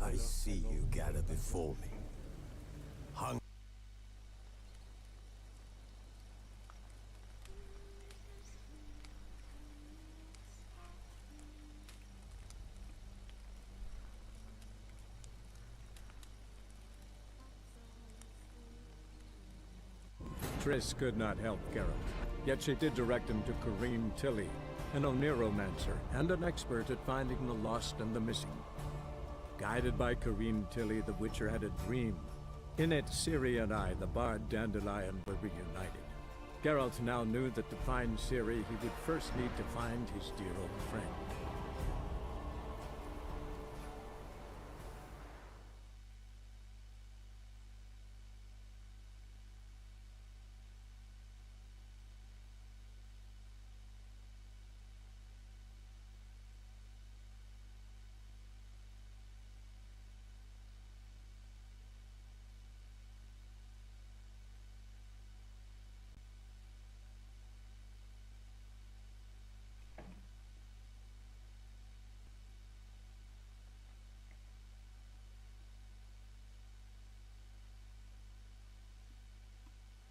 I see you gather before me. Hung. Triss could not help Geralt, yet she did direct him to Kareem Tilly, an Oniromancer and an expert at finding the lost and the missing. Guided by Kareem Tilly, the Witcher had a dream. In it, Ciri and I, the bard Dandelion, were reunited. Geralt now knew that to find Ciri, he would first need to find his dear old friend.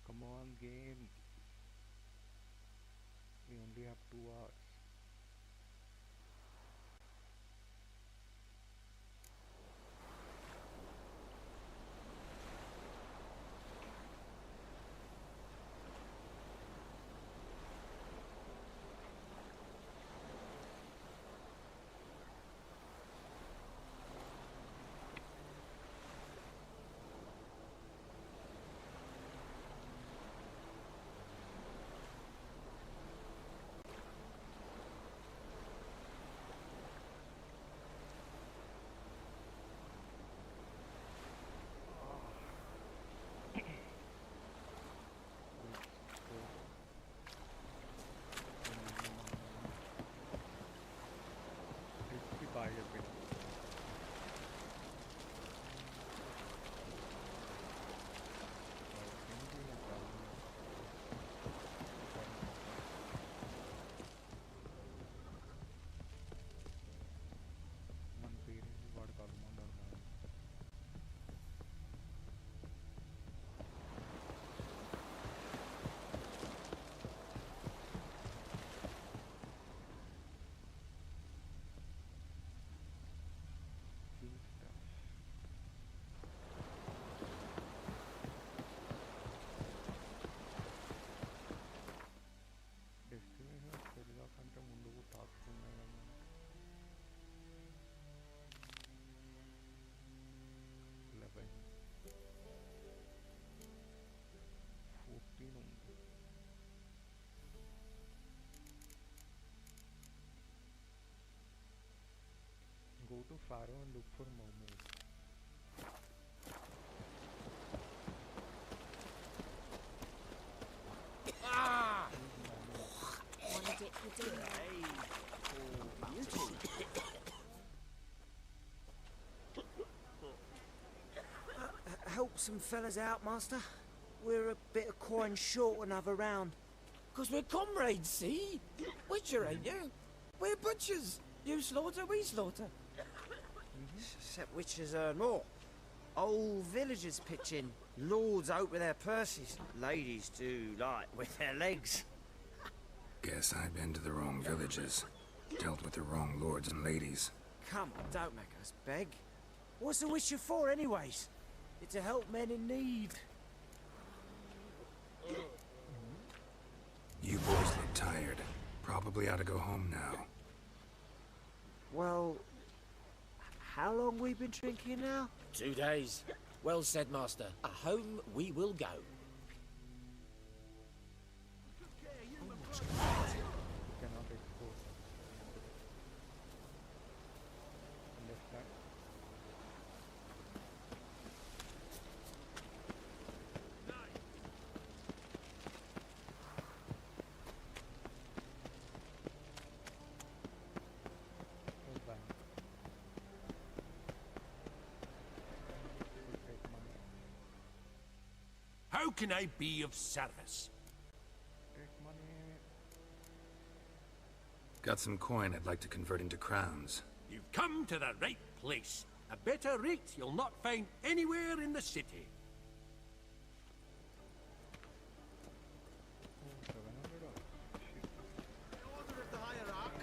Come on, game. We only have 2 hours. Buy a bit. Go to Faro and look for momos. Ah! Wanted it for dinner. Help some fellas out, master. We're a bit of coin short another round. 'Cause we're comrades, see? Witcher, ain't you? We're butchers. You slaughter, we slaughter. Except witches earn more. Old villagers pitch in. Lords out with their purses. Ladies do like with their legs. Guess I've been to the wrong villages. Dealt with the wrong lords and ladies. Come on, don't make us beg. What's a witcher for, anyways? It's to help men in need. You boys look tired. Probably ought to go home now. Well, how long we been drinking now? 2 days. Well said, master. Home we will go. Cannot expose. Understand? How can I be of service? Take money. Got some coin I'd like to convert into crowns. You've come to the right place. A better writ you'll not find anywhere in the city. Oh, 700 or shit. Order of the hierarch.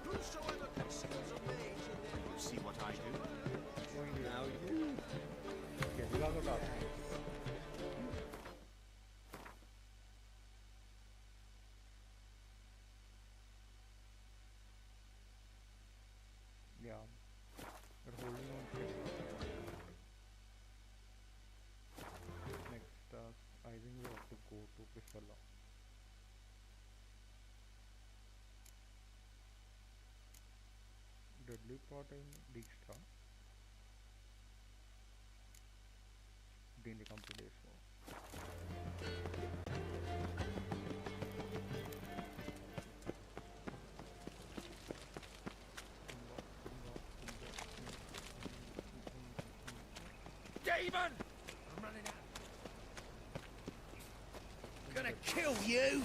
Whosoever conceals a mage in their... You see what I do? Now you... Geralt of Rivia. Yeah, we're holding on to it. Next task, I think we have to go to Pisala. Deadly plot in Dijkstra. Daily complete so. Demon! I'm running out. I'm gonna kill you!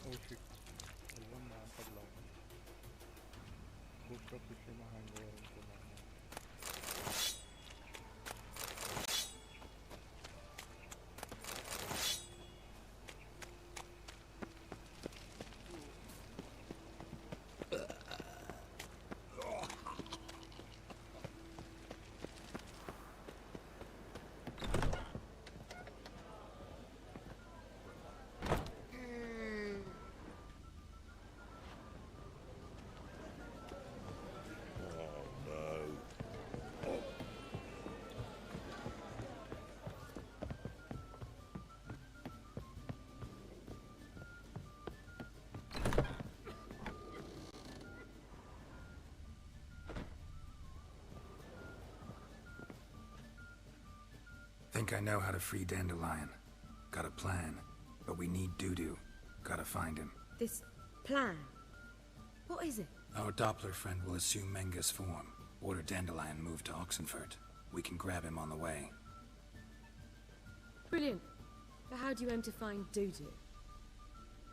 Oh shit. One man for long. Good stuff is in my hand over into my hand. Think I know how to free Dandelion. Got a plan, but we need Dudu. Gotta find him. This plan? What is it? Our Doppler friend will assume Menga's form. Order Dandelion moved to Oxenfurt. We can grab him on the way. Brilliant. But how do you aim to find Dudu?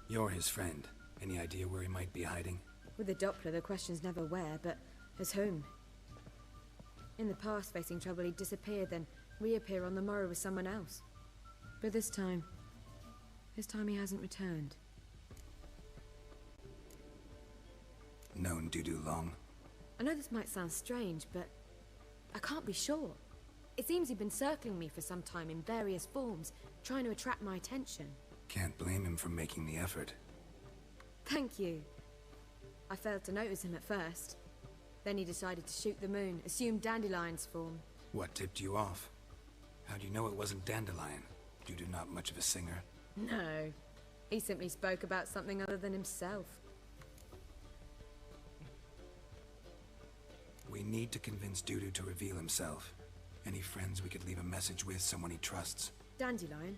You're his friend. Any idea where he might be hiding? With the Doppler, the question's never where, but as whom. In the past, facing trouble, he'd disappear, then reappear on the morrow with someone else. But this time he hasn't returned. Known Dudu long? I know this might sound strange, but I can't be sure. It seems he'd been circling me for some time in various forms, trying to attract my attention. Can't blame him for making the effort. Thank you. I failed to notice him at first. Then he decided to shoot the moon, assume Dandelion's form. What tipped you off? How do you know it wasn't Dandelion? Dudu not much of a singer? No. He simply spoke about something other than himself. We need to convince Dudu to reveal himself. Any friends we could leave a message with, someone he trusts? Dandelion?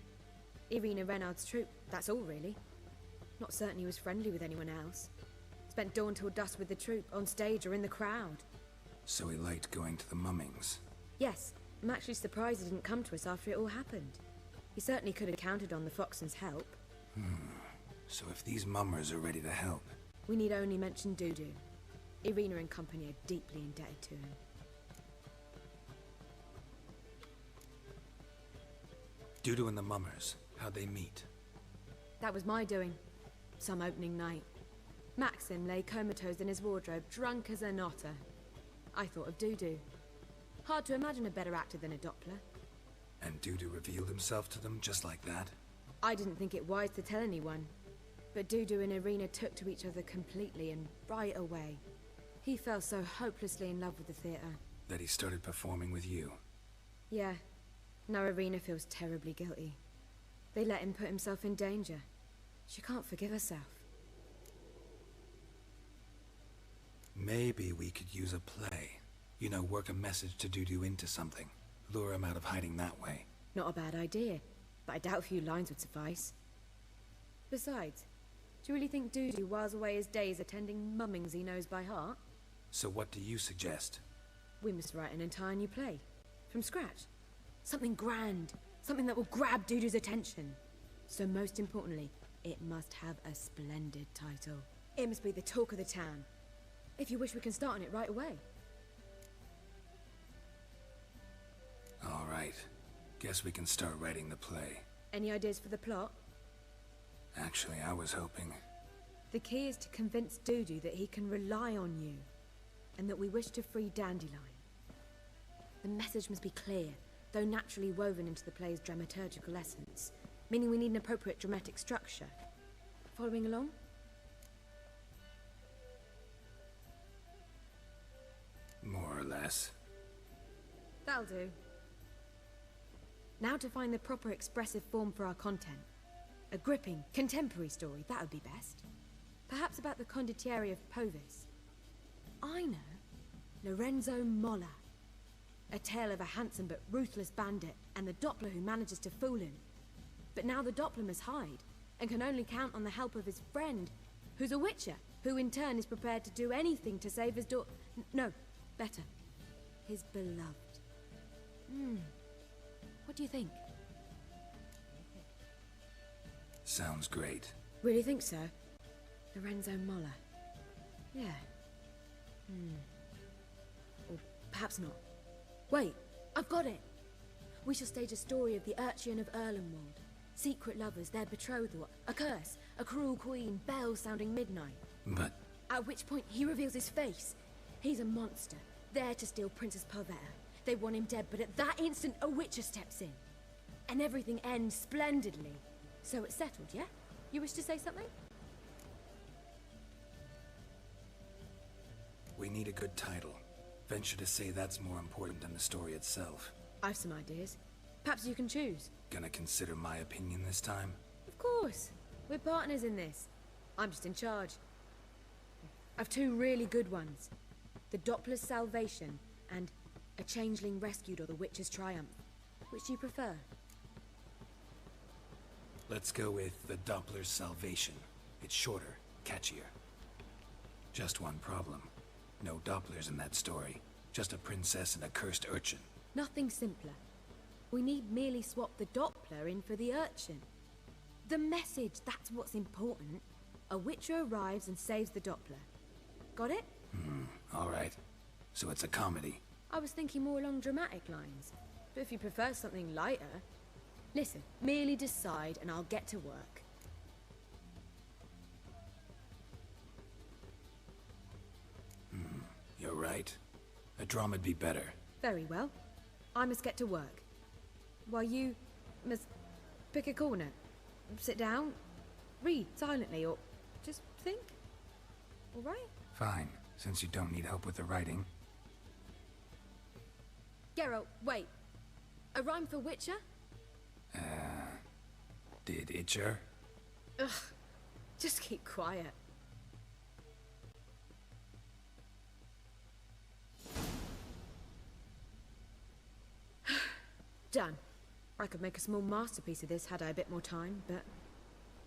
Irina Renard's troop, that's all really. Not certain he was friendly with anyone else. Spent dawn till dusk with the troop, on stage or in the crowd. So he liked going to the mummings? Yes, I'm actually surprised he didn't come to us after it all happened. He certainly could have counted on the Foxen's help. So if these mummers are ready to help... We need only mention Dudu. Irina and company are deeply indebted to him. Dudu and the mummers, how'd they meet? That was my doing. Some opening night. Maxim lay comatose in his wardrobe, drunk as an otter. I thought of Dudu. Hard to imagine a better actor than a Doppler. And Dudu revealed himself to them just like that? I didn't think it wise to tell anyone. But Dudu and Irina took to each other completely and right away. He fell so hopelessly in love with the theatre. That he started performing with you? Yeah. Now Irina feels terribly guilty. They let him put himself in danger. She can't forgive herself. Maybe we could use a play. You know, work a message to Dudu into something. Lure him out of hiding that way. Not a bad idea, but I doubt a few lines would suffice. Besides, do you really think Dudu whiles away his days attending mummings he knows by heart? So what do you suggest? We must write an entire new play. From scratch. Something grand. Something that will grab Dudu's attention. So most importantly, it must have a splendid title. It must be the talk of the town. If you wish, we can start on it right away. All right. Guess we can start writing the play. Any ideas for the plot? Actually, I was hoping... The key is to convince Dudu that he can rely on you, and that we wish to free Dandelion. The message must be clear, though naturally woven into the play's dramaturgical essence, meaning we need an appropriate dramatic structure. Following along? More or less. That'll do. Now to find the proper expressive form for our content. A gripping, contemporary story, that would be best. Perhaps about the condottieri of Povis. I know. Lorenzo Molla. A tale of a handsome but ruthless bandit and the Doppler who manages to fool him. But now the Doppler must hide, and can only count on the help of his friend, who's a witcher, who in turn is prepared to do anything to save his no, better. His beloved. What do you think? Sounds great. Really think so? Lorenzo Molla. Yeah. Or perhaps not. Wait, I've got it! We shall stage a story of the Urchin of Erlenwald. Secret lovers, their betrothal, a curse, a cruel queen, bells sounding midnight. But... At which point he reveals his face. He's a monster, there to steal Princess Pavetta. They want him dead, but at that instant a witcher steps in. And everything ends splendidly. So it's settled, yeah? You wish to say something? we need a good title. Venture to say that's more important than the story itself. I've some ideas. Perhaps you can choose. Gonna consider my opinion this time? Of course. We're partners in this. I'm just in charge. I've two really good ones. The Doppler's Salvation and A Changeling Rescued or the Witch's Triumph. Which do you prefer? Let's go with the Doppler's Salvation. It's shorter, catchier. Just one problem. No Dopplers in that story. Just a princess and a cursed urchin. Nothing simpler. We need merely swap the Doppler in for the urchin. The message, that's what's important. A witcher arrives and saves the Doppler. Got it? All right. So it's a comedy. I was thinking more along dramatic lines. But if you prefer something lighter... Listen, merely decide and I'll get to work. You're right. A drama'd be better. Very well. I must get to work. While you must pick a corner. Sit down, read silently, or just think. All right? Fine, since you don't need help with the writing. Geralt, wait. A rhyme for Witcher? Did Itcher? Ugh. Just keep quiet. Done. I could make a small masterpiece of this had I a bit more time, but...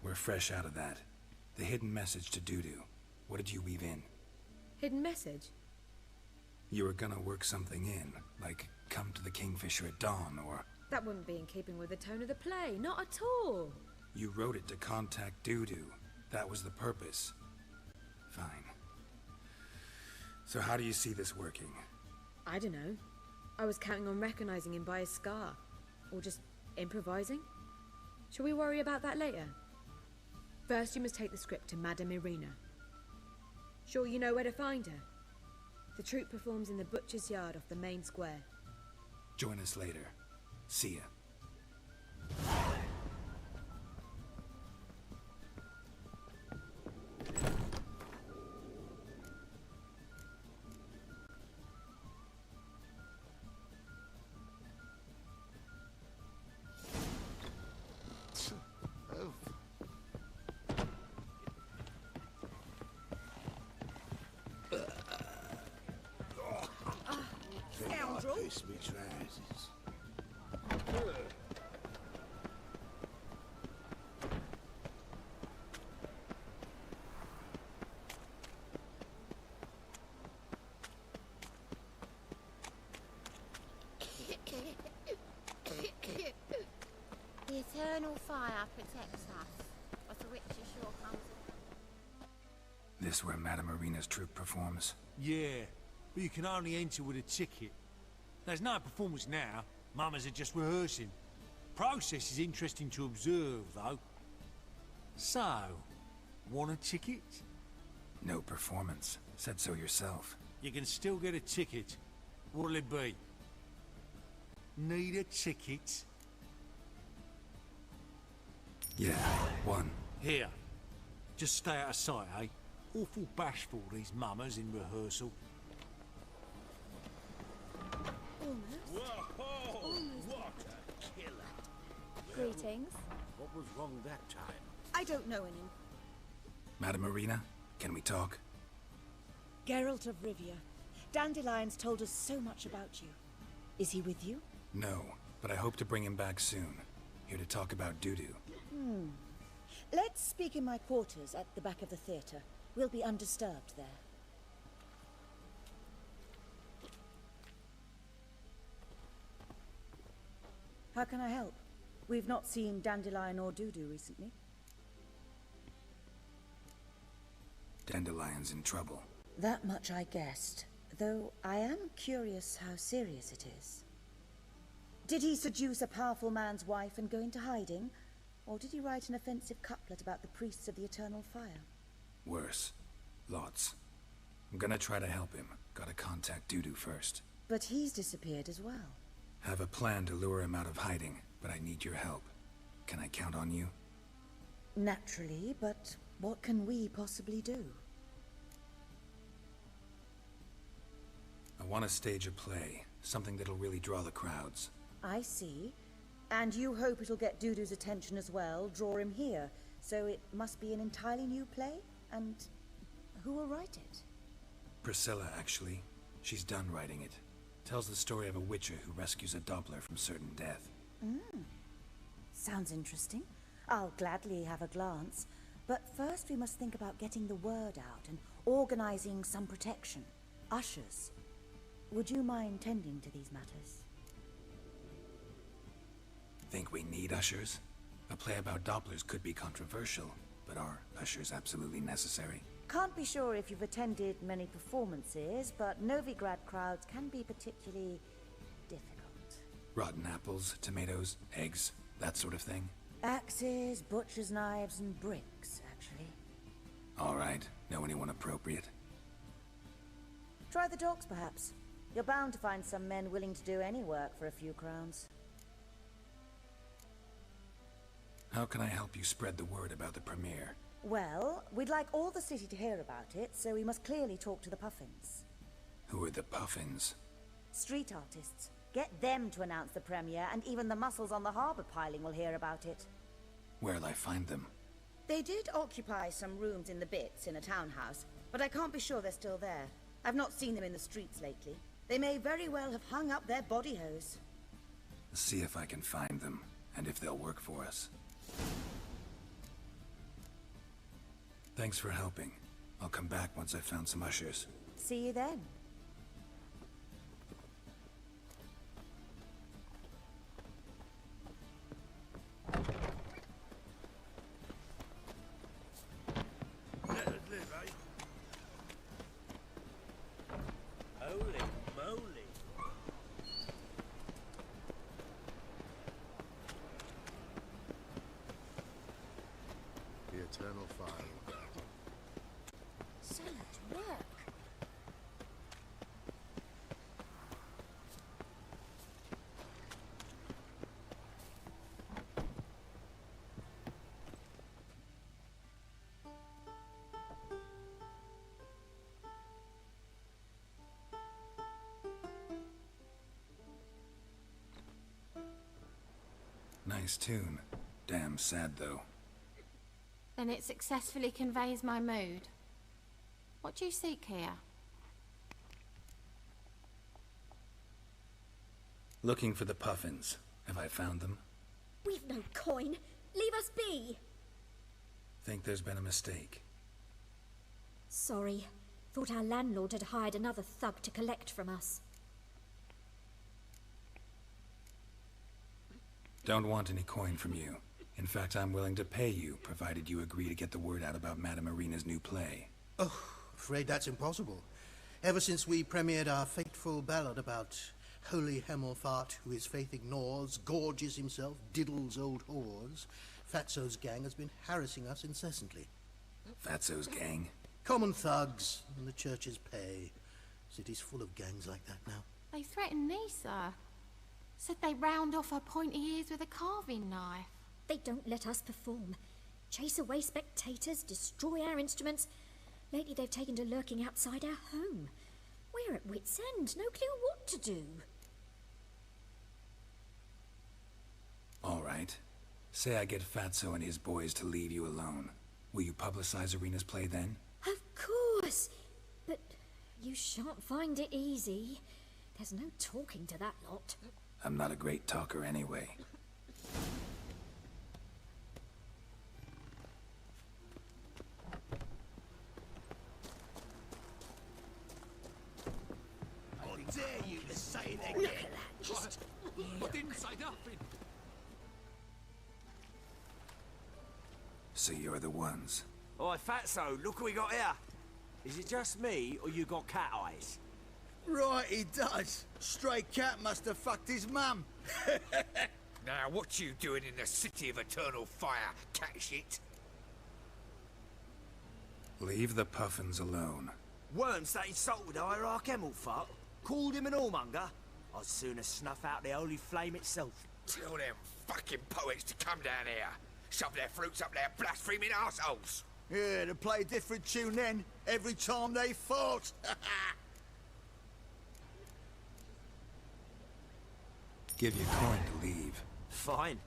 We're fresh out of that. The hidden message to Dudu. What did you weave in? Hidden message? You were gonna work something in, like come to the Kingfisher at dawn, or... That wouldn't be in keeping with the tone of the play, not at all. You wrote it to contact Dudu. That was the purpose. Fine. So how do you see this working? I don't know. I was counting on recognizing him by his scar. Or just improvising. Shall we worry about that later? First, you must take the script to Madame Irina. Sure you know where to find her? The troupe performs in the butcher's yard off the main square. Join us later. See ya. Scoundrel! Kiss me trousers. this where Madame Marina's troupe performs? Yeah, but you can only enter with a ticket. There's no performance now. Mamas are just rehearsing. Process is interesting to observe, though. So, want a ticket? No performance. Said so yourself. You can still get a ticket. What'll it be? Need a ticket? Yeah, one. Here. Just stay out of sight, eh? Awful bashful, these mamas in rehearsal. Whoa! What a killer! Greetings. What was wrong that time? I don't know any. Madame Marina, can we talk? Geralt of Rivia. Dandelion's told us so much about you. Is he with you? No, but I hope to bring him back soon. Here to talk about Dudu. Let's speak in my quarters at the back of the theatre. We'll be undisturbed there. How can I help? We've not seen Dandelion or Dudu recently. Dandelion's in trouble. That much I guessed, though I am curious how serious it is. Did he seduce a powerful man's wife and go into hiding? Or did he write an offensive couplet about the priests of the eternal fire? Worse. Lots. I'm gonna try to help him. Gotta contact Dudu first. But he's disappeared as well. Have a plan to lure him out of hiding, but I need your help. Can I count on you? Naturally, but what can we possibly do? I want to stage a play. Something that'll really draw the crowds. I see. And you hope it'll get Dudu's attention as well, draw him here. So it must be an entirely new play? And who will write it? Priscilla, actually. She's done writing it. Tells the story of a witcher who rescues a Doppler from certain death. Sounds interesting. I'll gladly have a glance. But first we must think about getting the word out and organizing some protection. Ushers. Would you mind tending to these matters? Think we need ushers? A play about Dopplers could be controversial, but are ushers absolutely necessary? Can't be sure if you've attended many performances, but Novigrad crowds can be particularly difficult. Rotten apples, tomatoes, eggs, that sort of thing? Axes, butcher's knives, and bricks, actually. All right. Know anyone appropriate? Try the dogs, perhaps. You're bound to find some men willing to do any work for a few crowns. How can I help you spread the word about the premiere? Well, we'd like all the city to hear about it, so we must clearly talk to the Puffins. Who are the Puffins? Street artists. Get them to announce the premiere, and even the muscles on the harbour piling will hear about it. Where'll I find them? They did occupy some rooms in the Bits in a townhouse, but I can't be sure they're still there. I've not seen them in the streets lately. They may very well have hung up their body hose. See if I can find them, and if they'll work for us. Thanks for helping. I'll come back once I've found some ushers. See you then. Let us live, eh? Holy moly! The eternal fire. So much work. Nice tune. Damn sad, though. Then it successfully conveys my mood. What do you seek here? Looking for the Puffins. Have I found them? We've no coin. Leave us be. Think there's been a mistake. Sorry. Thought our landlord had hired another thug to collect from us. Don't want any coin from you. In fact, I'm willing to pay you, provided you agree to get the word out about Madame Marina's new play. Oh, afraid that's impossible. Ever since we premiered our fateful ballad about holy Hemelfart, who his faith ignores, gorges himself, diddles old whores, Fatso's gang has been harassing us incessantly. Fatso's gang? Common thugs, and the church's pay. City's full of gangs like that now. They threatened me, sir. Said they round off her pointy ears with a carving knife. They don't let us perform. Chase away spectators, destroy our instruments. Lately they've taken to lurking outside our home. We're at wit's end, no clue what to do. All right. Say I get Fatso and his boys to leave you alone. Will you publicize Arena's play then? Of course! But you shan't find it easy. There's no talking to that lot. I'm not a great talker anyway. I dare you to say it again. I didn't say nothing. So you're the ones. Oi, Fatso, look what we got here. Is it just me, or you got cat eyes? Right, he does. Stray cat must have fucked his mum. Now, what you doing in the city of eternal fire, cat shit? Leave the puffins alone. Worms that insulted Hierarch Hemelfart, called him an whoremonger. I'd sooner snuff out the holy flame itself. Tell them fucking poets to come down here. Shove their fruits up their blaspheming arseholes. Yeah, to play a different tune then, every time they fought. Give you coin to leave. Fine.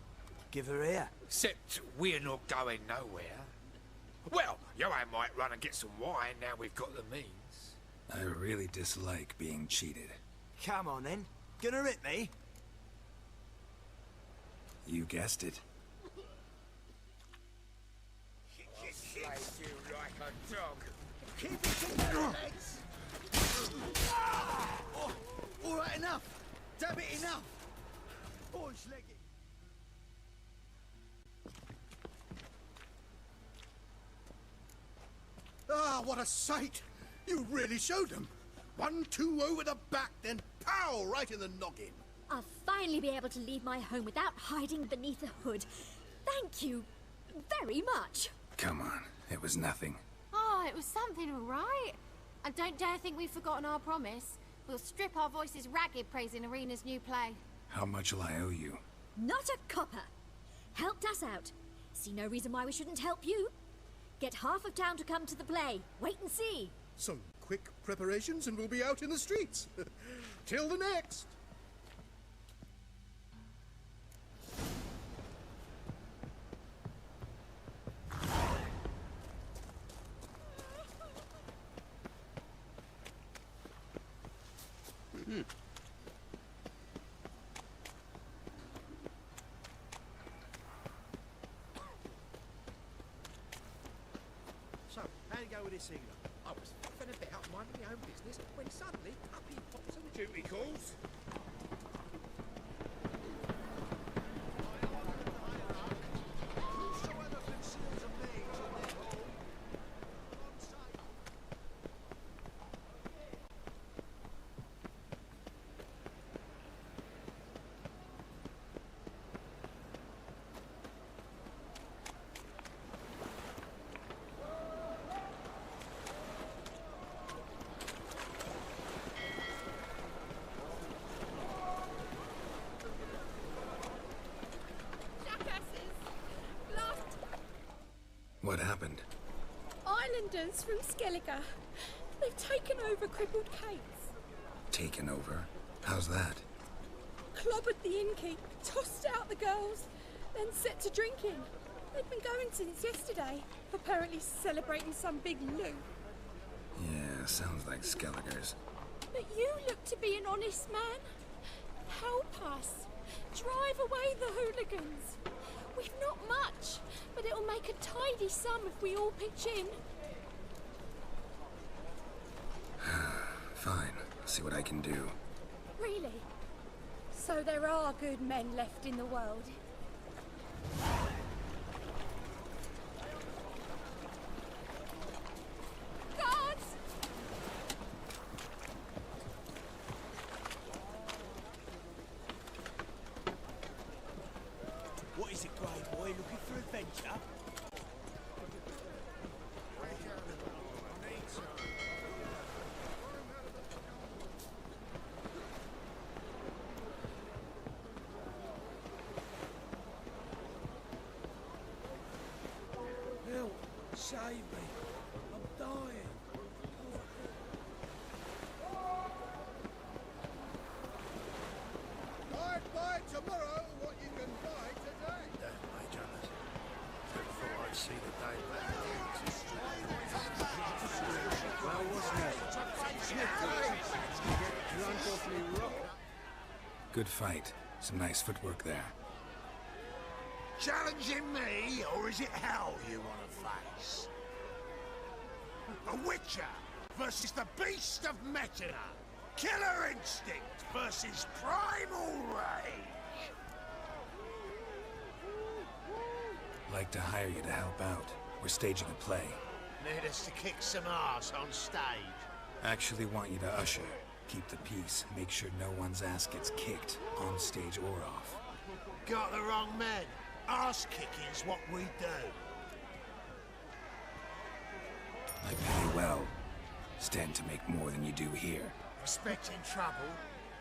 Give her here. Except we're not going nowhere. Well, Joanne might run and get some wine now we've got the means. I really dislike being cheated. Come on then. Gonna hit me? You guessed it. Slayed you like a dog. Keep it to your legs. Oh, all right, enough. Damn it, enough. Boys, leg it. Ah, what a sight! You really showed them. 1-2 over the back, then pow, right in the noggin. I'll finally be able to leave my home without hiding beneath a hood. Thank you very much. Come on, it was nothing. Oh, it was something, all right. And don't dare think we've forgotten our promise. We'll strip our voices ragged praising Arena's new play. How much will I owe you? Not a copper. Helped us out. See no reason why we shouldn't help you. Get half of town to come to the play. Wait and see. Some quick preparations and we'll be out in the streets. Till the next. So, how'd it go with this eagle? I was faffing about minding my own business when suddenly up he pops and duty calls. Whosoever conceals a mage in their home, on sight. What happened? Islanders from Skellige. They've taken over crippled Kate's. Taken over? How's that? Clobbered the innkeep, tossed out the girls, then set to drinking. They've been going since yesterday, apparently celebrating some big loo. Yeah, sounds like Skelligers. But you look to be an honest man. Help us. Drive away the hooligans. We've not much, but it'll make a tidy sum if we all pitch in. Fine, see what I can do. Really? So there are good men left in the world. Go save me. I'm dying. Buy tomorrow what you can buy today. Damn, Major. Never thought I'd see the day back. Well, what's next? Drunk awfully rock. Good fight. Some nice footwork there. Challenging me, or is it hell you want to face? A Witcher versus the Beast of Metina. Killer instinct versus primal rage. Like to hire you to help out. We're staging a play. Need us to kick some ass on stage. Actually want you to usher. Keep the peace. Make sure no one's ass gets kicked, on stage or off. Got the wrong men. Ass kicking's what we do. I pay well. Stand to make more than you do here. Expecting trouble?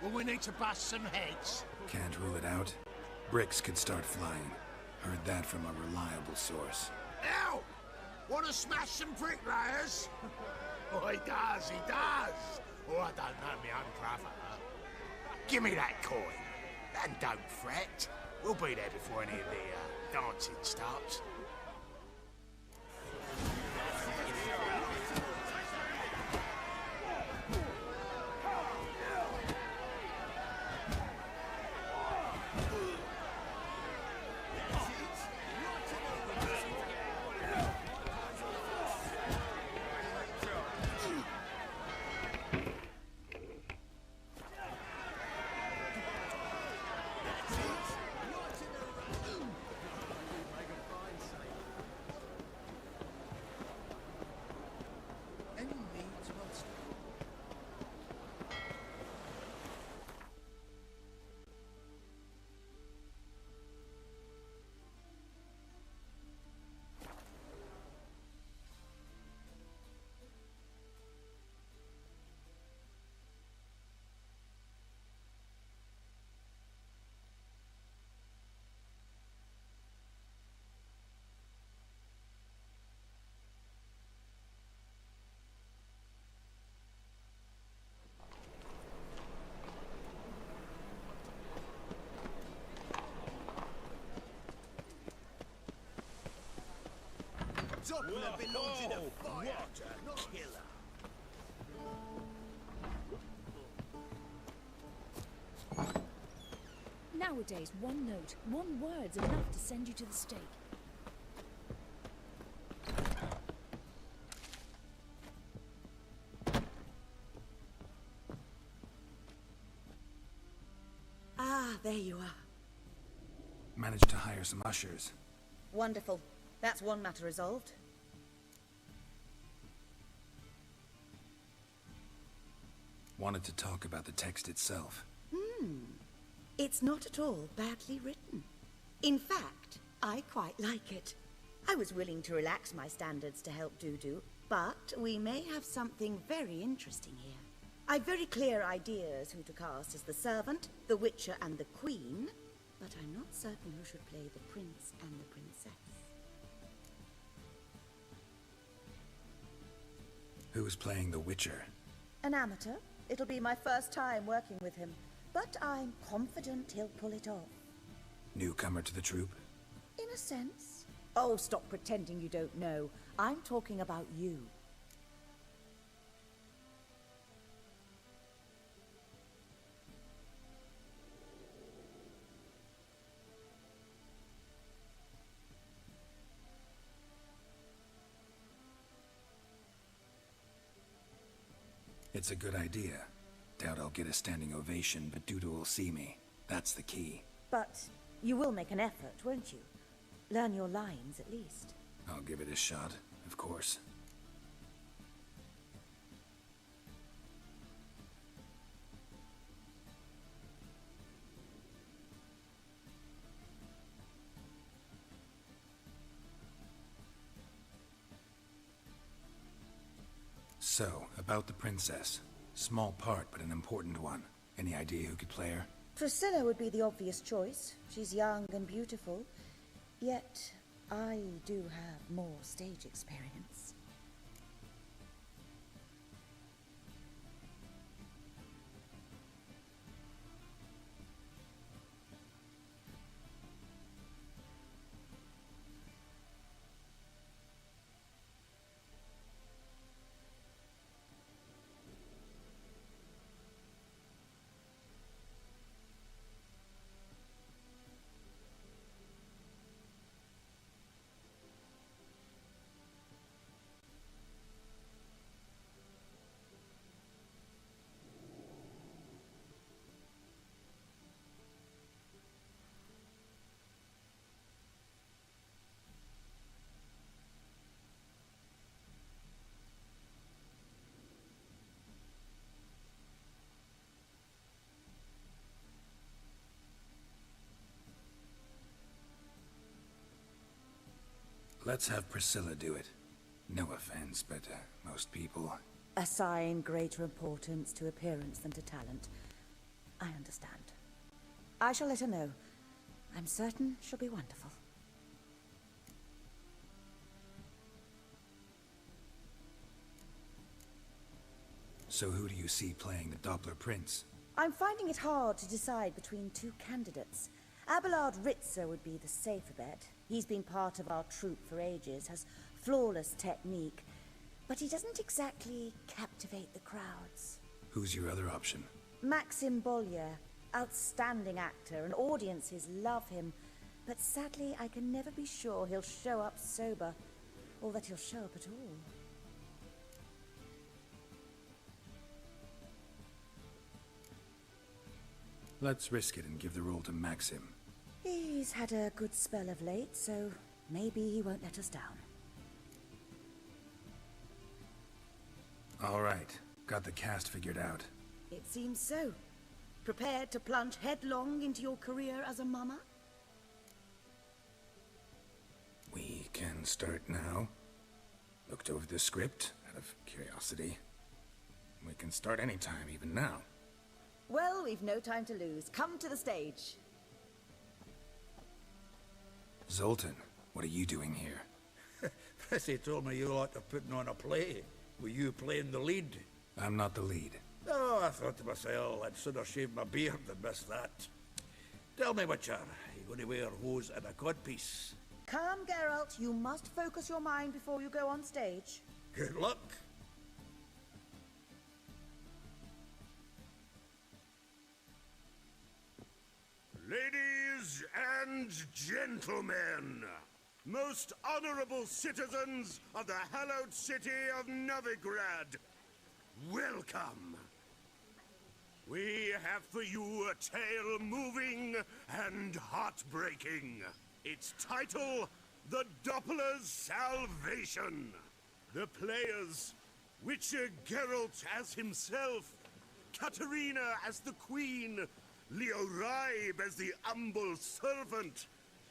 Will we need to bust some heads? Can't rule it out. Bricks could start flying. Heard that from a reliable source. Ow! Want to smash some bricklayers? Oh, he does, he does. Oh, I don't know me own brother. Give me that coin. And don't fret. We'll be there before any of the dancing starts. Doppler belongs in a fire. What a killer. Nowadays, one note, one word's enough to send you to the stake. Ah, there you are. Managed to hire some ushers. Wonderful. That's one matter resolved. Wanted to talk about the text itself. It's not at all badly written. In fact, I quite like it. I was willing to relax my standards to help Dudu, but we may have something very interesting here. I've very clear ideas who to cast as the servant, the Witcher, and the Queen, but I'm not certain who should play the Prince and the Princess. Who's playing the Witcher? An amateur. It'll be my first time working with him, but I'm confident he'll pull it off. Newcomer to the troupe? In a sense. Oh, stop pretending you don't know. I'm talking about you. It's a good idea. Doubt I'll get a standing ovation, but Dudu will see me. That's the key. But you will make an effort, won't you? Learn your lines, at least. I'll give it a shot, of course. So, about the princess. Small part, but an important one. Any idea who could play her? Priscilla would be the obvious choice. She's young and beautiful. Yet, I do have more stage experience. Let's have Priscilla do it. No offense, but most people... Assign greater importance to appearance than to talent. I understand. I shall let her know. I'm certain she'll be wonderful. So who do you see playing the Doppler Prince? I'm finding it hard to decide between two candidates. Abelard Ritzer would be the safer bet. He's been part of our troupe for ages, has flawless technique, but he doesn't exactly captivate the crowds. Who's your other option? Maxim Bollier, outstanding actor, and audiences love him, but sadly I can never be sure he'll show up sober, or that he'll show up at all. Let's risk it and give the role to Maxim. He's had a good spell of late, so maybe he won't let us down. All right. Got the cast figured out. It seems so. Prepared to plunge headlong into your career as a mama? We can start now. Looked over the script, out of curiosity. We can start anytime, even now. Well, we've no time to lose. Come to the stage. Zoltan, what are you doing here? Prissy told me you like to putting on a play. Were you playing the lead? I'm not the lead. Oh, I thought to myself, I'd sooner shave my beard than miss that. Tell me, Witcher, are you going to wear hose and a codpiece? Calm, Geralt. You must focus your mind before you go on stage. Good luck. Ladies and gentlemen, most honorable citizens of the hallowed city of Novigrad, welcome. We have for you a tale moving and heartbreaking. Its title, The Doppler's Salvation. The players, Witcher Geralt as himself, Katerina as the Queen, Leo Ribe as the humble servant,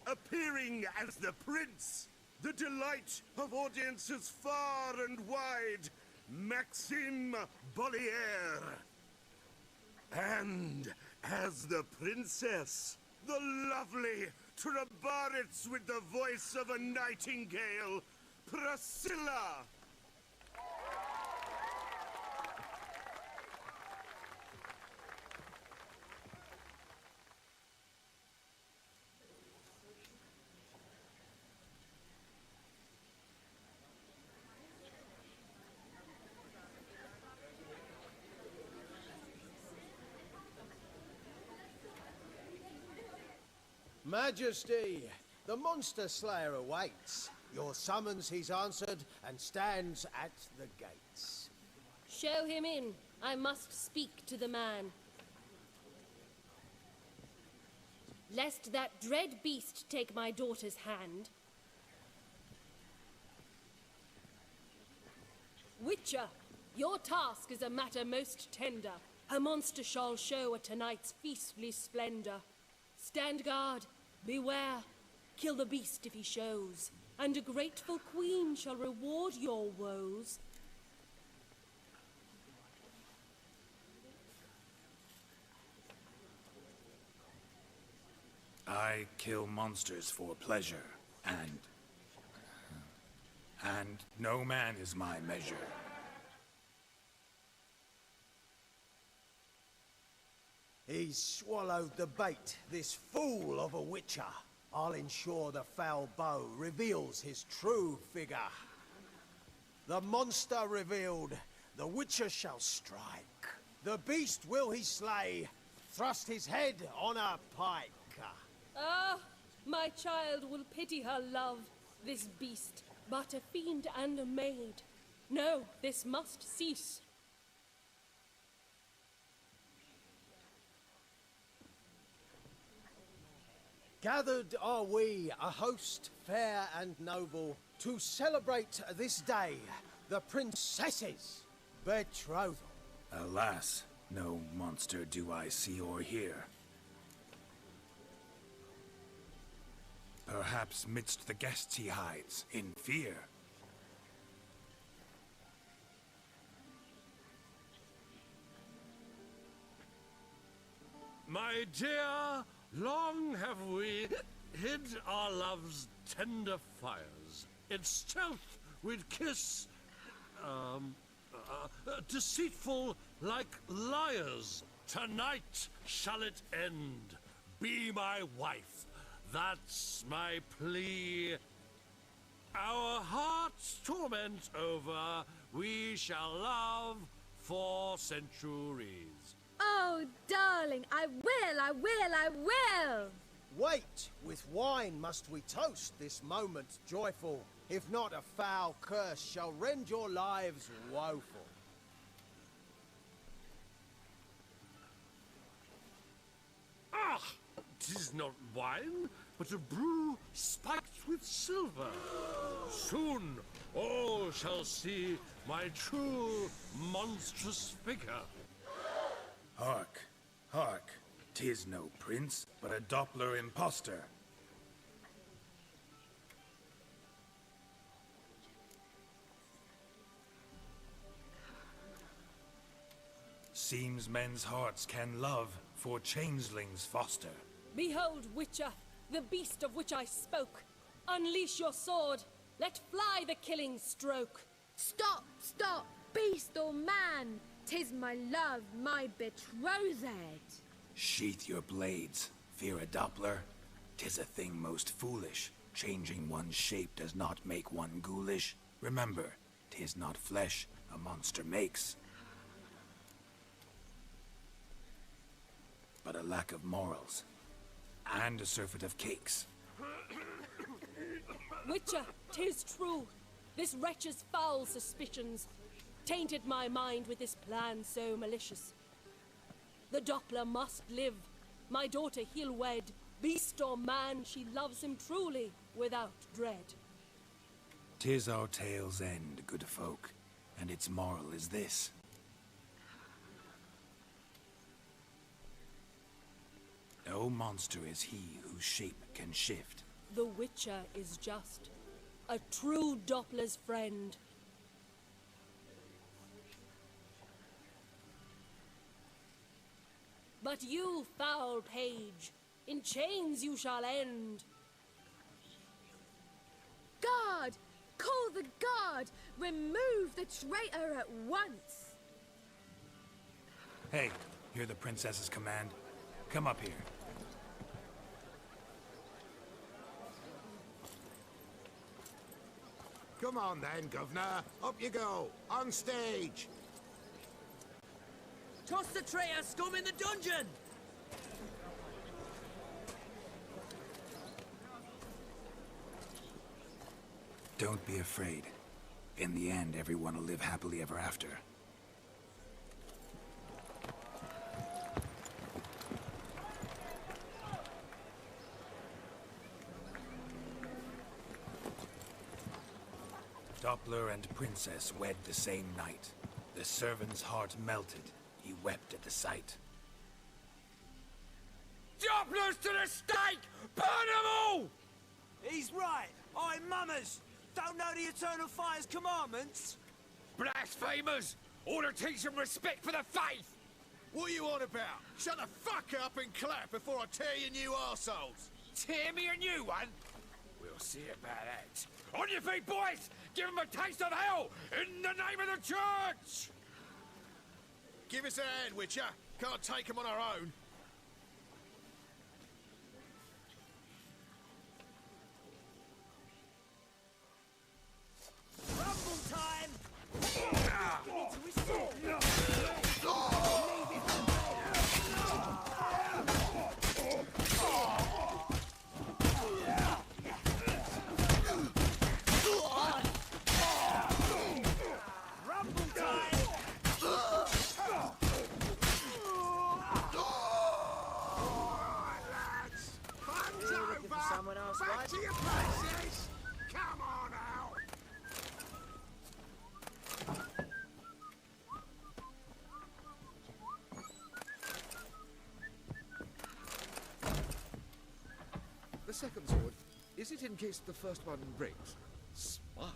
appearing as the prince, the delight of audiences far and wide, Maxim Bollier. And as the princess, the lovely Trabaritz with the voice of a nightingale, Priscilla. Majesty, the monster slayer awaits. Your summons he's answered and stands at the gates. Show him in. I must speak to the man. Lest that dread beast take my daughter's hand. Witcher, your task is a matter most tender. A monster shall show at tonight's feastly splendor. Stand guard, beware, kill the beast if he shows, and a grateful queen shall reward your woes. I kill monsters for pleasure, and And no man is my measure. He's swallowed the bait, this fool of a witcher. I'll ensure the foul bow reveals his true figure. The monster revealed, the witcher shall strike. The beast will he slay, thrust his head on a pike. Ah, my child will pity her love, this beast, but a fiend and a maid. No, this must cease. Gathered are we, a host fair and noble, to celebrate this day, the princess's betrothal. Alas, no monster do I see or hear. Perhaps midst the guests he hides, in fear. My dear, long have we hid our love's tender fires. In stealth we'd kiss, deceitful like liars. Tonight shall it end. Be my wife. That's my plea. Our hearts' torment over, we shall love for centuries. Oh, darling, I will! Wait, with wine must we toast this moment joyful. If not, a foul curse shall rend your lives woeful. Ah, 'tis not wine, but a brew spiked with silver. Soon all shall see my true monstrous figure. Hark, hark. 'Tis no prince, but a Doppler impostor. Seems men's hearts can love, for changelings foster. Behold, Witcher, the beast of which I spoke. Unleash your sword. Let fly the killing stroke. Stop, beast or man! 'Tis my love, my betrothed. Sheath your blades. Fear a Doppler? 'Tis a thing most foolish. Changing one's shape does not make one ghoulish. Remember, 'tis not flesh a monster makes, but a lack of morals, and a surfeit of cakes. Witcher, 'tis true. This wretch's foul suspicions tainted my mind with this plan so malicious. The Doppler must live. My daughter he'll wed. Beast or man, she loves him truly, without dread. 'Tis our tale's end, good folk, and its moral is this. No monster is he whose shape can shift. The Witcher is just a true Doppler's friend. But you, foul page, in chains you shall end. Guard! Call the guard! Remove the traitor at once! Hey, hear the princess's command? Come up here. Come on then, Governor. Up you go. On stage. Toss the traitor scum in the dungeon! Don't be afraid. In the end, everyone will live happily ever after. Doppler and princess wed the same night. The servant's heart melted. He wept at the sight. Dopplers to the stake! Burn them all! He's right. I mummers. Don't know the Eternal Fire's commandments? Blasphemers! Order teach them respect for the faith! What are you on about? Shut the fuck up and clap before I tear your new arseholes! Tear me a new one? We'll We'll see about that. On your feet, boys! Give them a taste of hell in the name of the church! Give us a hand, Witcher. Can't take them on our own. Rumble time! Someone else, Back right? to your places! Come on out! The second sword, is it in case the first one breaks? Smart.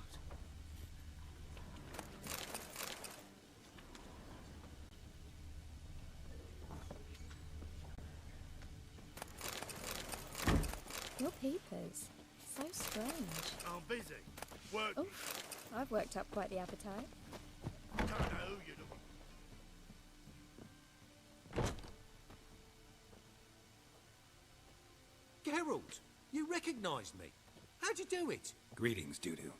Your peepers. So strange. I'm busy. Work. Oh, I've worked up quite the appetite. Don't know who you're looking. Geralt, you recognized me. How'd you do it? Greetings, Dudu.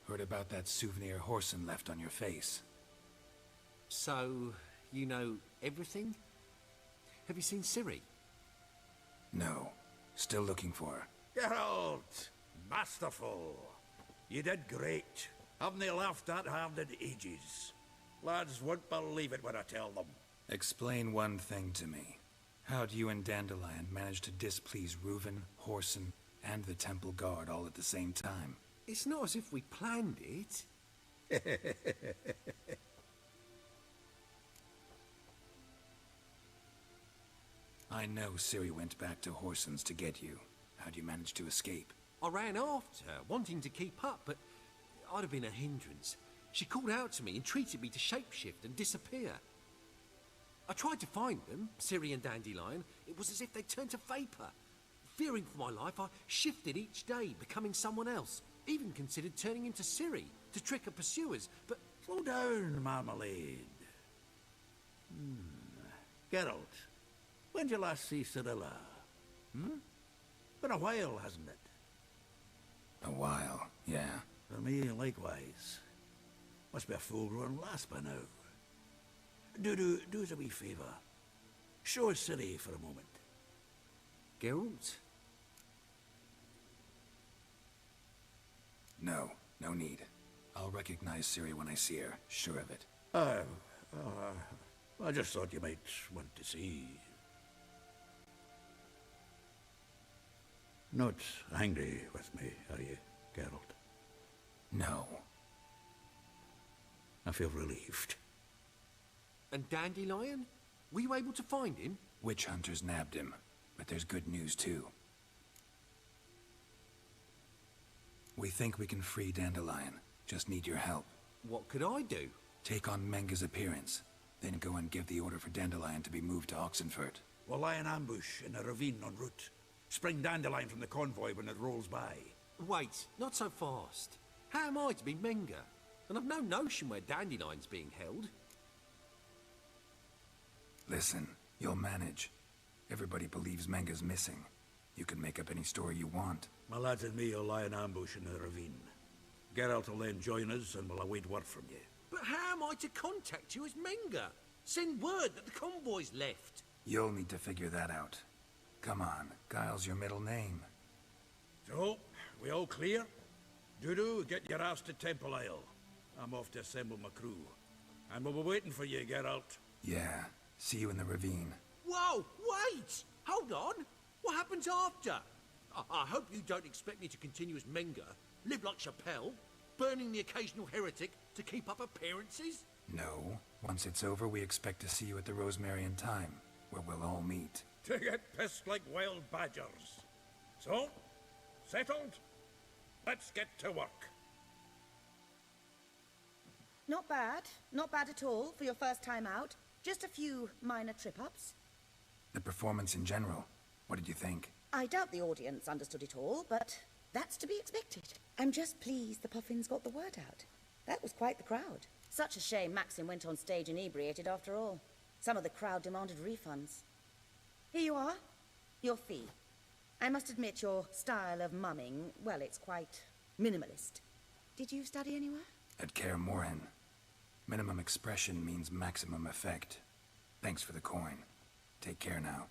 Heard about that souvenir Horson left on your face. So, you know everything? Have you seen Ciri? No. Still looking for her. Geralt! Masterful! You did great. Haven't they laughed that hard in ages? Lads won't believe it when I tell them. Explain one thing to me. How'd you and Dandelion manage to displease Reuven, Horson, and the Temple Guard all at the same time? It's not as if we planned it. I know Ciri went back to Horson's to get you. How'd you manage to escape? I ran after her, wanting to keep up, but I'd have been a hindrance. She called out to me and treated me to shapeshift and disappear. I tried to find them, Ciri and Dandelion. It was as if they turned to vapor. Fearing for my life, I shifted each day, becoming someone else. Even considered turning into Ciri to trick her pursuers, but... Slow down, Marmalade. Geralt, when did you last see Cirilla? Been a while, hasn't it? A while, yeah. For me, likewise. Must be a full-grown lass by now. Do us a wee favour. Show us Ciri for a moment. Geralt? No, no need. I'll recognize Ciri when I see her, sure of it. I just thought you might want to see. Not angry with me, are you, Geralt? No. I feel relieved. And Dandelion? Were you able to find him? Witch hunters nabbed him, but there's good news too. We think we can free Dandelion. Just need your help. What could I do? Take on Menga's appearance, then go and give the order for Dandelion to be moved to Oxenfurt. We'll lie in ambush in a ravine en route. Spring Dandelion from the convoy when it rolls by. Wait, not so fast. How am I to be Menga? And I've no notion where Dandelion's being held. Listen, you'll manage. Everybody believes Menga's missing. You can make up any story you want. My lads and me will lie in ambush in the ravine. Geralt will then join us and we'll await word from you. But how am I to contact you as Menga? Send word that the convoy's left. You'll need to figure that out. Come on, Guile's your middle name. So, we all clear? Dudu, get your ass to Temple Isle. I'm off to assemble my crew. And we'll be waiting for you, Geralt. Yeah, see you in the ravine. Whoa, wait! Hold on! What happens after? I hope you don't expect me to continue as Menga, live like Chappelle, burning the occasional heretic to keep up appearances? No. Once it's over, we expect to see you at the Rosemary in Time, where we'll all meet. To get pissed like wild badgers. So, settled? Let's get to work. Not bad. Not bad at all for your first time out. Just a few minor trip-ups. The performance in general, what did you think? I doubt the audience understood it all, but That's to be expected. I'm just pleased the Puffins got the word out. That was quite the crowd. Such a shame Maxim went on stage inebriated after all. Some of the crowd demanded refunds. Here you are. Your fee. I must admit your style of mumming, well, it's quite minimalist. Did you study anywhere? At Kaer Morhen. Minimum expression means maximum effect. Thanks for the coin. Take care now.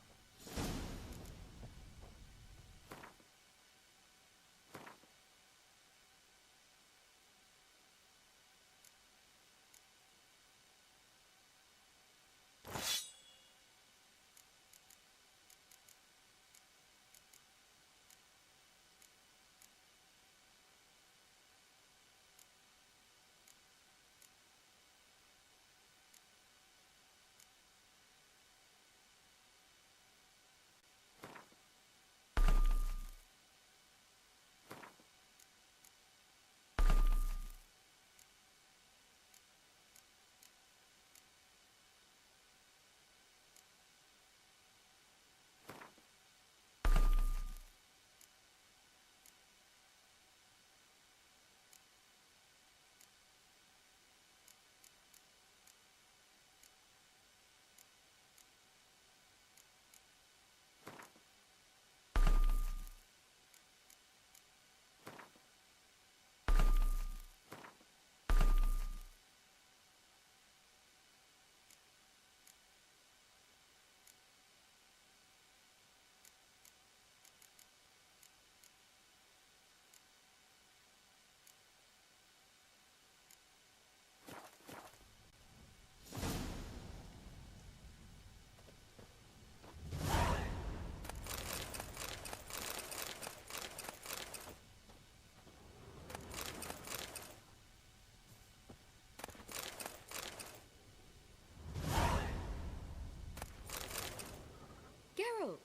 Geralt!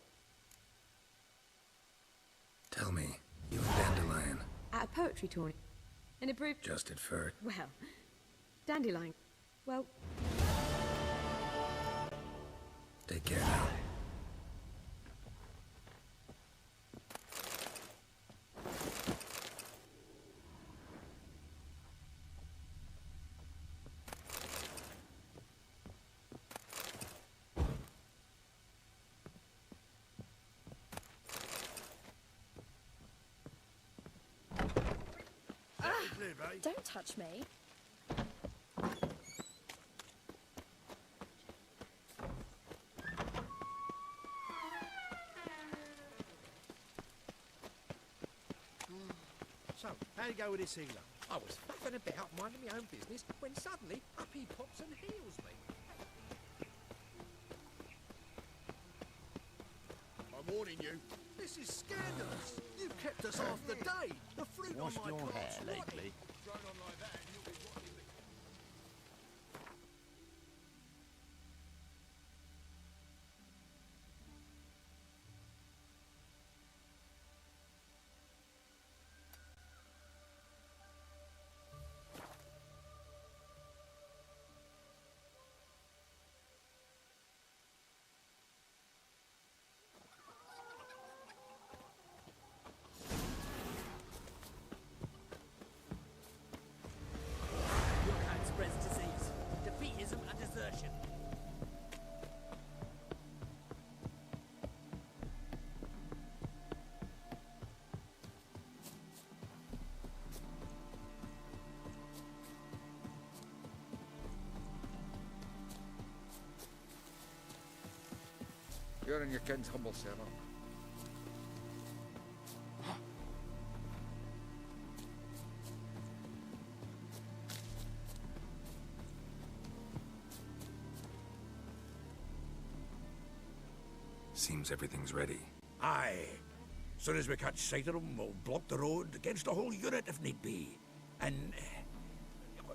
Tell me, you and Dandelion. At a poetry tournament. In a brew... Just at first. Well, Dandelion. Well... Take care now. Don't touch me. So, how'd it go with this healer? I was faffing about, minding my own business, when suddenly up he pops and heals me. I'm warning you, this is scandalous. You've kept us half the day. The fruit Washed on my your plant's hair rotting. lately? Thrown on like that, and you'll be rotting the... Spreads disease, defeatism and desertion. You're in your king's humble servant. Seems everything's ready. Aye. Soon as we catch sight of them, we'll block the road against a whole unit if need be. And,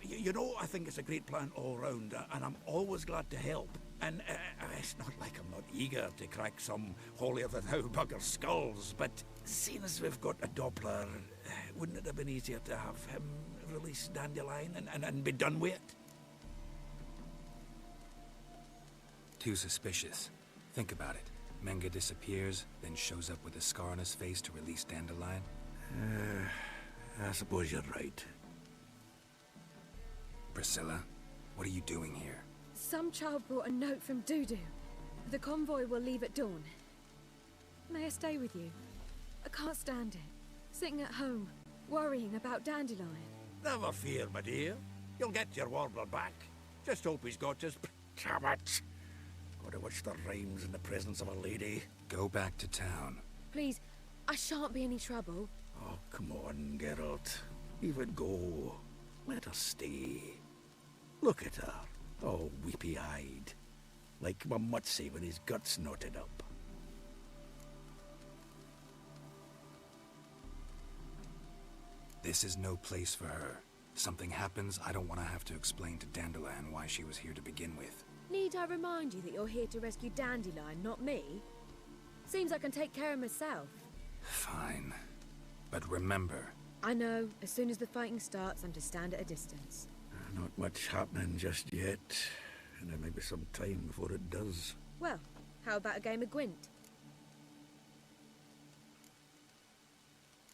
you know, I think it's a great plan all round, and I'm always glad to help. And it's not like I'm not eager to crack some holier-than-thou bugger skulls, but seeing as we've got a Doppler, wouldn't it have been easier to have him release Dandelion and be done with it? Too suspicious. Think about it. Menga disappears, then shows up with a scar on his face to release Dandelion. I suppose you're right. Priscilla, what are you doing here? Some child brought a note from Dudu. The convoy will leave at dawn. May I stay with you? I can't stand it. Sitting at home, worrying about Dandelion. Never fear, my dear. You'll get your warbler back. Just hope he's got his... Damn it! Gotta watch the rhymes in the presence of a lady. Go back to town. Please, I shan't be any trouble. Oh, come on, Geralt. Leave it go. Let her stay. Look at her, all weepy-eyed. Like my mutsy with his guts knotted up. This is no place for her. Something happens, I don't want to have to explain to Dandelion why she was here to begin with. Need I remind you that you're here to rescue Dandelion, not me? Seems I can take care of myself. Fine. But remember... I know. As soon as the fighting starts, I'm to stand at a distance. Not much happening just yet. And there may be some time before it does. Well, how about a game of Gwent?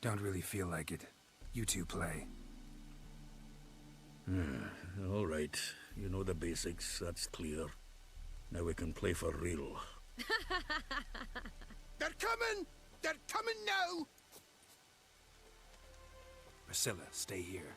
Don't really feel like it. You two play. All right. You know the basics, that's clear. Now we can play for real. They're coming! They're coming now! Priscilla, stay here.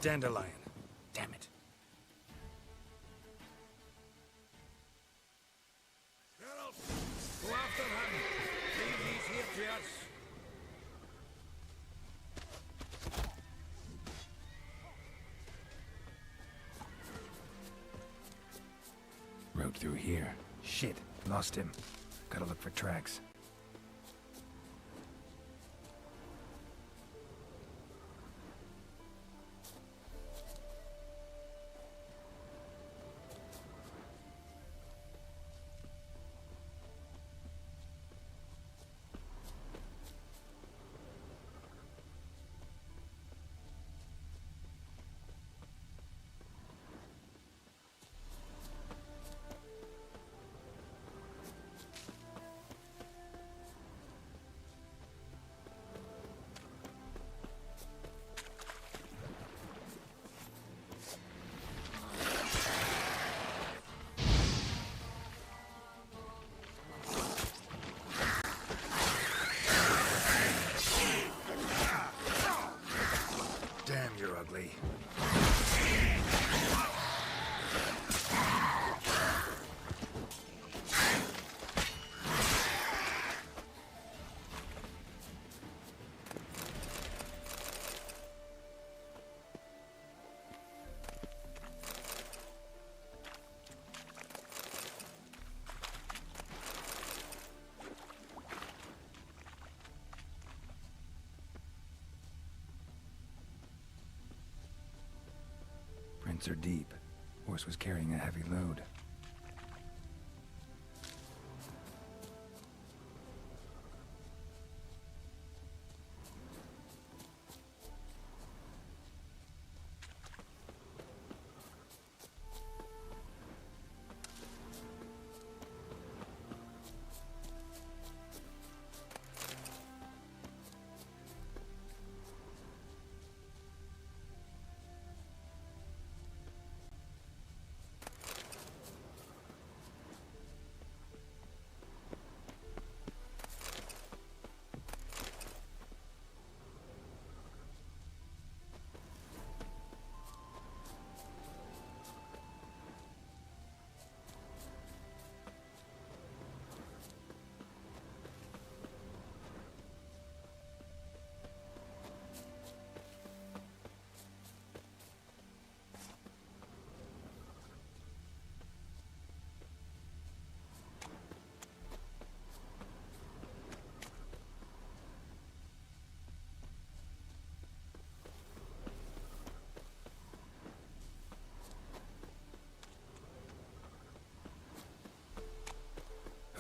Dandelion. Damn it. Geralt, go after him. Leave these here to us. Road through here. Shit, lost him. Gotta look for tracks. Damn, you're ugly. Prints are deep. Horse was carrying a heavy load.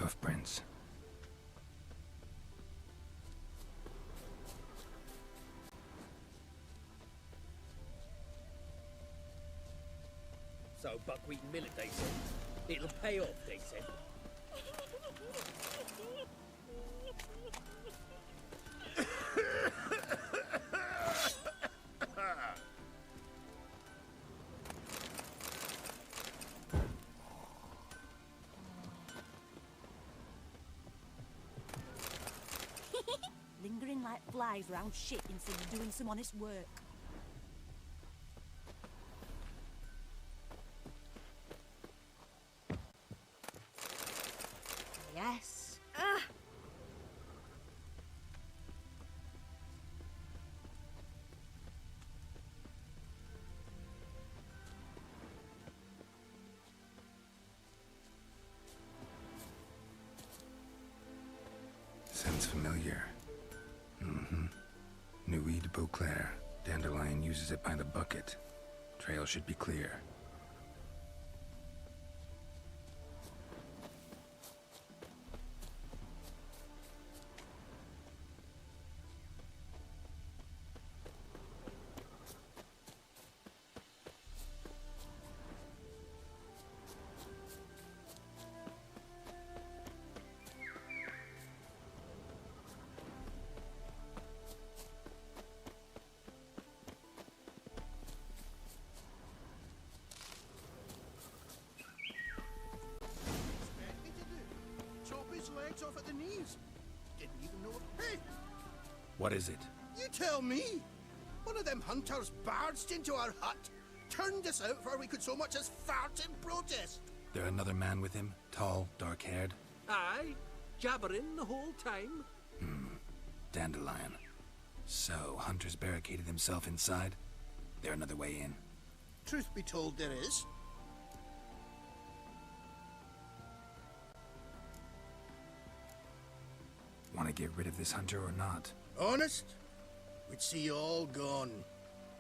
hoofprints. So buckwheat and millet, they said. It'll pay off, they said. Lingering like flies round shit instead of doing some honest work. Yes. Sounds familiar. Nuit de Beauclair. Dandelion uses it by the bucket. Trail should be clear. Legs off at the knees. Didn't even know. Hey, What is it? you tell me. One of them hunters barged into our hut, turned us out before we could so much as fart in protest. There another man with him? Tall, dark-haired? Aye, jabbering the whole time. Dandelion. So, Hunter's barricaded himself inside? There another way in? Truth be told, there is. Want to get rid of this hunter or not? Honest? We'd see you all gone.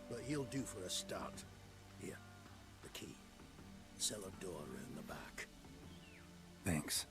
But he'll do for a start. Here, the key. Cellar door round the back. Thanks.